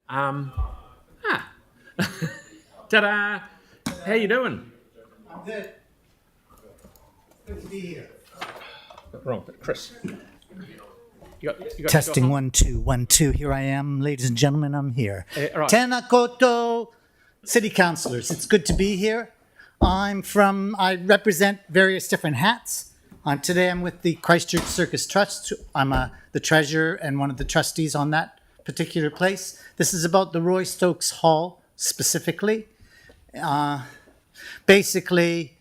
Um, ah, ta-da! How you doing? I'm good. Good to be here. Wrong, Chris. You got Testing 1 2 1 2. Here I am, ladies and gentlemen. I'm here. all right. Tēnā koutou, city councillors. It's good to be here. I represent various different hats. Today I'm with the Christchurch Circus Trust. I'm the treasurer and one of the trustees on that particular place. This is about the Roy Stokes Hall specifically. Basically,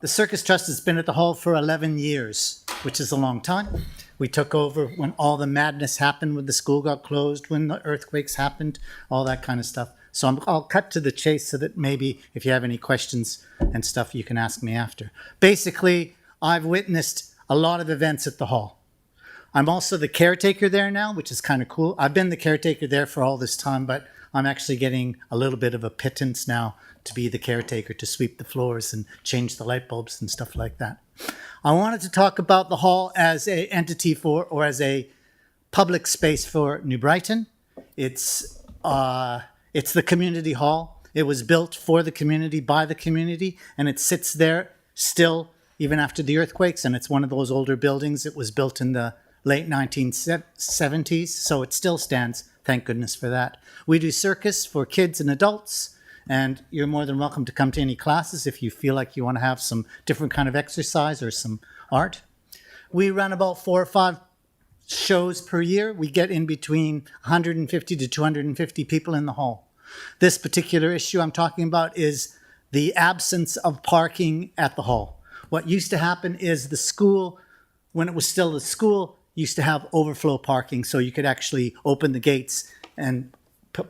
the Circus Trust has been at the hall for 11 years, which is a long time. We took over when all the madness happened, when the school got closed, when the earthquakes happened, all that kind of stuff. So I'll cut to the chase so that maybe if you have any questions and stuff, you can ask me after. Basically, I've witnessed a lot of events at the hall. I'm also the caretaker there now, which is kind of cool. I've been the caretaker there for all this time, but I'm actually getting a little bit of a pittance now to be the caretaker, to sweep the floors and change the light bulbs and stuff like that. I wanted to talk about the hall as an entity for, or as a public space for New Brighton. It's the community hall. It was built for the community, by the community, and it sits there still even after the earthquakes, and it's one of those older buildings. It was built in the late 1970s, so it still stands. Thank goodness for that. We do circus for kids and adults, and you're more than welcome to come to any classes if you feel like you want to have some different kind of exercise or some art. We run about 4 or 5 shows per year. We get in between 150 to 250 people in the hall. This particular issue I'm talking about is the absence of parking at the hall. What used to happen is the school, when it was still the school, used to have overflow parking, so you could actually open the gates and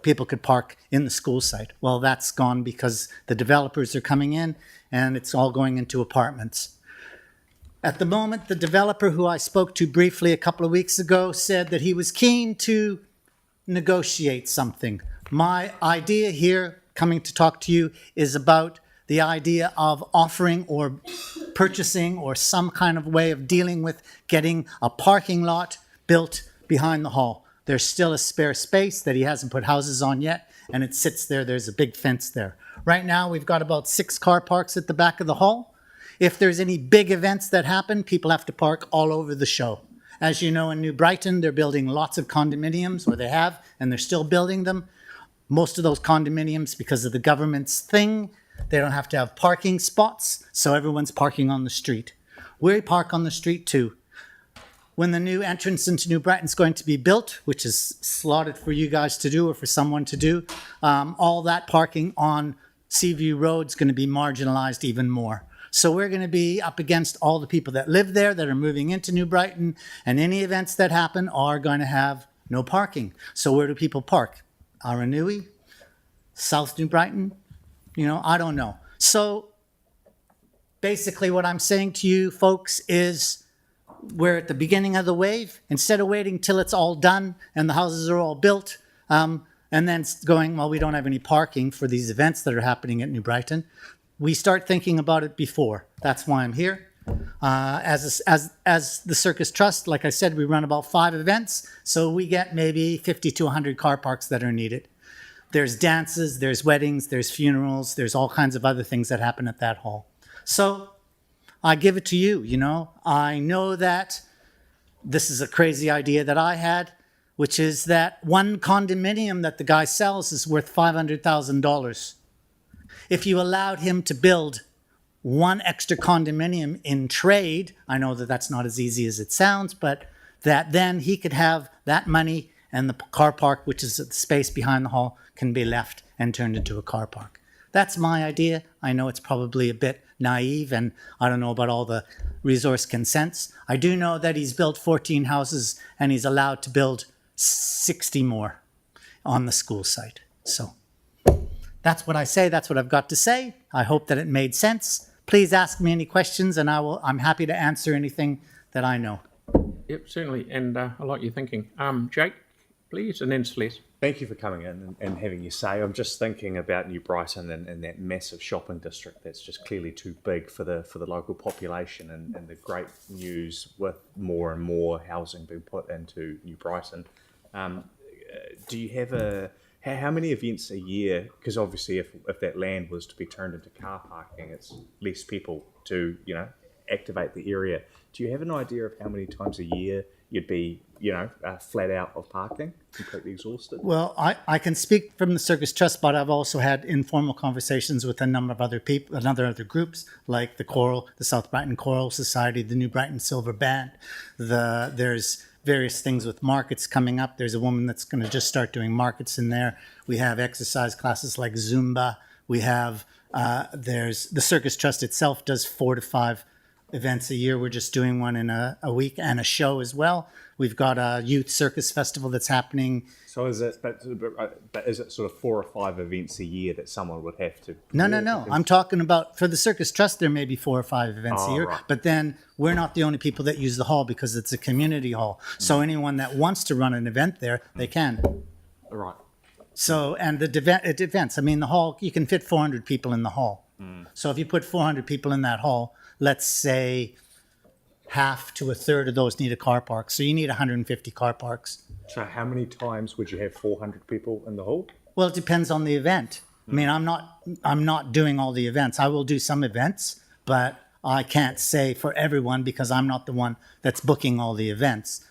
people could park in the school site. Well, that's gone because the developers are coming in and it's all going into apartments. At the moment, the developer who I spoke to briefly a couple of weeks ago said that he was keen to negotiate something. My idea here, coming to talk to you, is about the idea of offering or purchasing or some kind of way of dealing with getting a parking lot built behind the hall. There's still a spare space that he hasn't put houses on yet, and it sits there. There's a big fence there. Right now, we've got about 6 car parks at the back of the hall. If there's any big events that happen, people have to park all over the show. As you know, in New Brighton, they're building lots of condominiums, or they have, and they're still building them. Most of those condominiums, because of the government's thing, they don't have to have parking spots, so everyone's parking on the street. We park on the street too. When the new entrance into New Brighton is going to be built, which is slotted for you guys to do or for someone to do, all that parking on Seaview Road is going to be marginalized even more. So we're going to be up against all the people that live there that are moving into New Brighton, and any events that happen are going to have no parking. So where do people park? Aranui? South New Brighton? I don't know. So basically what I'm saying to you folks is we're at the beginning of the wave. Instead of waiting till it's all done and the houses are all built, and then going, well, we don't have any parking for these events that are happening at New Brighton, we start thinking about it before. That's why I'm here. As the Circus Trust, like I said, we run about 5 events, so we get maybe 50 to 100 car parks that are needed. There's dances, there's weddings, there's funerals, there's all kinds of other things that happen at that hall. So I give it to you, I know that this is a crazy idea that I had, which is that one condominium that the guy sells is worth $500,000. If you allowed him to build one extra condominium in trade, I know that that's not as easy as it sounds, but that then he could have that money and the car park, which is the space behind the hall, can be left and turned into a car park. That's my idea. I know it's probably a bit naive, and I don't know about all the resource consents. I do know that he's built 14 houses and he's allowed to build 60 more on the school site. So that's what I say. That's what I've got to say. I hope that it made sense. Please ask me any questions, and I'm happy to answer anything that I know. Yep, certainly. And I like your thinking. Jake, please, and then Celeste. Thank you for coming in and having your say. I'm just thinking about New Brighton and that massive shopping district that's just clearly too big for the local population, and the great news with more and more housing being put into New Brighton. do you have how many events a year? Because obviously, if that land was to be turned into car parking, it's less people to activate the area. Do you have an idea of how many times a year you'd be flat out of parking, completely exhausted? Well, I can speak from the Circus Trust, but I've also had informal conversations with a number of other people, other groups like the South Brighton Choral Society, the New Brighton Silver Band. There's various things with markets coming up. There's a woman that's going to just start doing markets in there. We have exercise classes like Zumba. We have there's the Circus Trust itself does 4 to 5 events a year. We're just doing one in a week, and a show as well. We've got a youth circus festival that's happening. So is it? But is it sort of 4 or 5 events a year that someone would have to? No. I'm talking about for the Circus Trust. There may be 4 or 5 events a year, right. but then we're not the only people that use the hall because it's a community hall. So anyone that wants to run an event there, they can. Right. So and it events. I mean, the hall, you can fit 400 people in the hall. So if you put 400 people in that hall, let's say half to a third of those need a car park. So you need 150 car parks. So how many times would you have 400 people in the hall? Well, it depends on the event. I mean, I'm not doing all the events. I will do some events, but I can't say for everyone because I'm not the one that's booking all the events.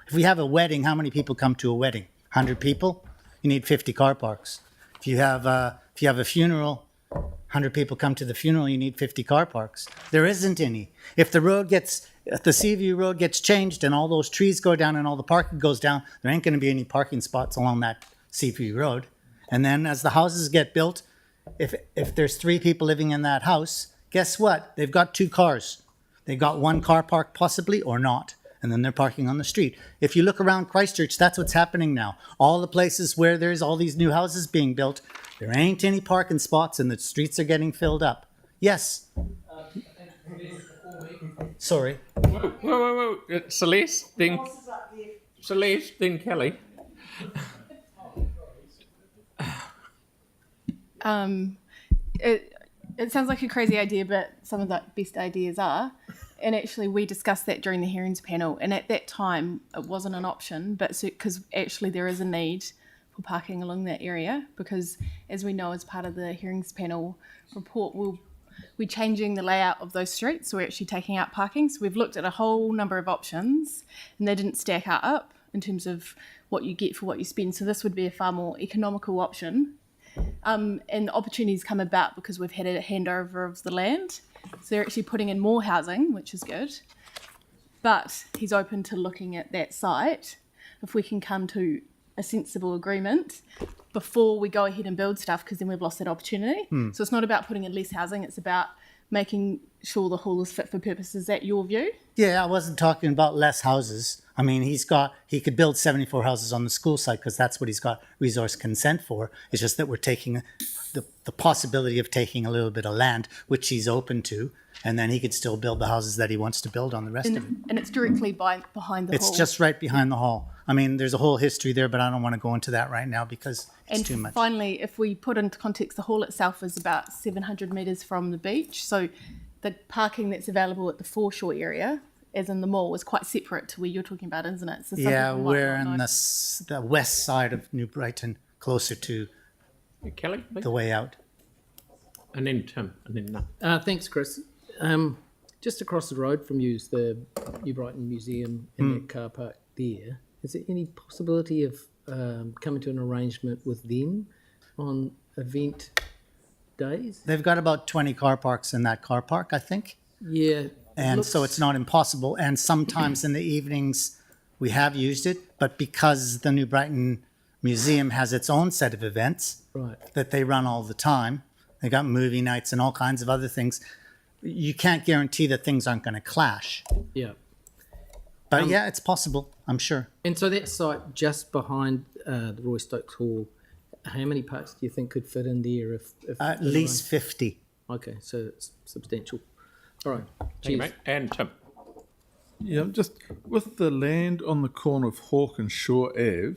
If we have a wedding, how many people come to a wedding? 100 people? You need 50 car parks. If you have a funeral, 100 people come to the funeral, you need 50 car parks. There isn't any. If the Seaview Road gets changed and all those trees go down and all the parking goes down, there ain't going to be any parking spots along that Seaview Road. And then as the houses get built, if there's 3 people living in that house, guess what? They've got 2 cars. They've got 1 car park possibly or not. And then they're parking on the street. If you look around Christchurch, that's what's happening now. All the places where there's all these new houses being built, there ain't any parking spots and the streets are getting filled up. Yes. Sorry. Whoa. Celeste, then Kelly. It sounds like a crazy idea, but some of the best ideas are. And actually, we discussed that during the hearings panel. And at that time, it wasn't an option, but because actually there is a need for parking along that area. Because as we know, as part of the hearings panel report, we're changing the layout of those streets. So we're actually taking out parking. So we've looked at a whole number of options, and they didn't stack up in terms of what you get for what you spend. So this would be a far more economical option. And the opportunities come about because we've had a handover of the land. So they're actually putting in more housing, which is good. But he's open to looking at that site if we can come to a sensible agreement before we go ahead and build stuff, because then we've lost that opportunity. So it's not about putting in less housing, it's about making sure the hall is fit for purpose. Is that your view? Yeah, I wasn't talking about less houses. I mean, he could build 74 houses on the school site because that's what he's got resource consent for. It's just that we're taking the possibility of taking a little bit of land, which he's open to, and then he could still build the houses that he wants to build on the rest of it. And it's directly behind the hall. It's just right behind the hall. I mean, there's a whole history there, but I don't want to go into that right now because it's too much. And finally, if we put into context, the hall itself is about 700 metres from the beach. So the parking that's available at the foreshore area, as in the mall, is quite separate to where you're talking about, isn't it? So Yeah, we're in the west side of New Brighton, closer to Kelly, please. the way out. And then Tim, and then Thanks, Chris. Just across the road from you is the New Brighton Museum and that car park there. Is there any possibility of coming to an arrangement with them on event days? They've got about 20 car parks in that car park, I think. Yeah. And so it's not impossible. And sometimes in the evenings we have used it, but because the New Brighton Museum has its own set of events Right. that they run all the time, they got movie nights and all kinds of other things, you can't guarantee that things aren't going to clash. Yeah. But yeah, it's possible, I'm sure. And so that site just behind the Roy Stokes Hall, how many parks do you think could fit in there? If At least 50. Okay, so it's substantial. All right. thank you, mate. And Tim. Yeah, just with the land on the corner of Hawke and Shore Ave,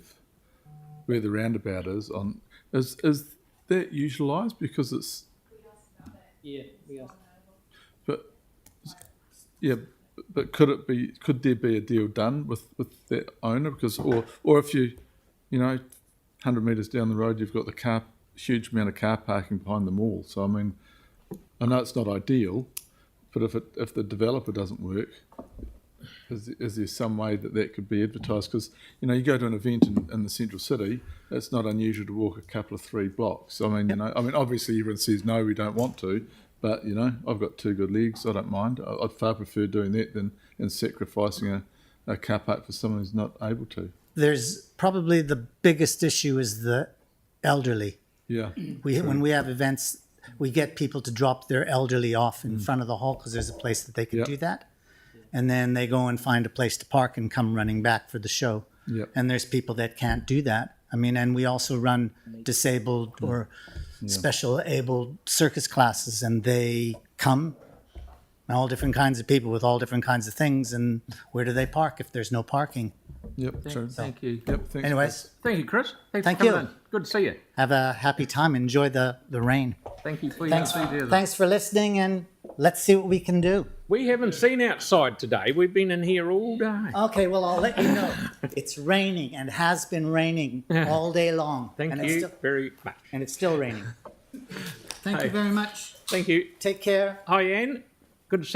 where the roundabout is that utilised because it's Yeah. but yeah, but could there be a deal done with that owner because or if you you know, 100 metres down the road, you've got the huge amount of car parking behind the mall. So, I mean, I know it's not ideal, but if the developer doesn't work, is there some way that could be advertised? Because, you know, you go to an event in the central city, it's not unusual to walk a couple of 3 blocks. I mean, you know, obviously everyone says, no, we don't want to, but, you know, I've got 2 good legs, I don't mind. I'd far prefer doing that than sacrificing a car park for someone who's not able to. There's probably the biggest issue is the elderly. Yeah. When we have events, we get people to drop their elderly off in front of the hall because there's a place that they can Yep. do that. And then they go and find a place to park and come running back for the show. Yep. And there's people that can't do that. I mean, and we also run disabled or special abled circus classes, and they come, all different kinds of people with all different kinds of things. And where do they park if there's no parking? Yep, true. Thank you. Yep, thanks. Anyways, Thank you, Chris. Thanks Thank for coming you. in. Good to see you. have a happy time. Enjoy the rain. Thank you for your enthusiasm. Thanks for listening, and let's see what we can do. We haven't seen outside today. We've been in here all day. Okay, well, I'll let you know. It's raining and has been raining all day long. Thank and you It's still, very much. and it's still raining. Thank you very much. Thank you. Take care. Hi, Anne. Good to see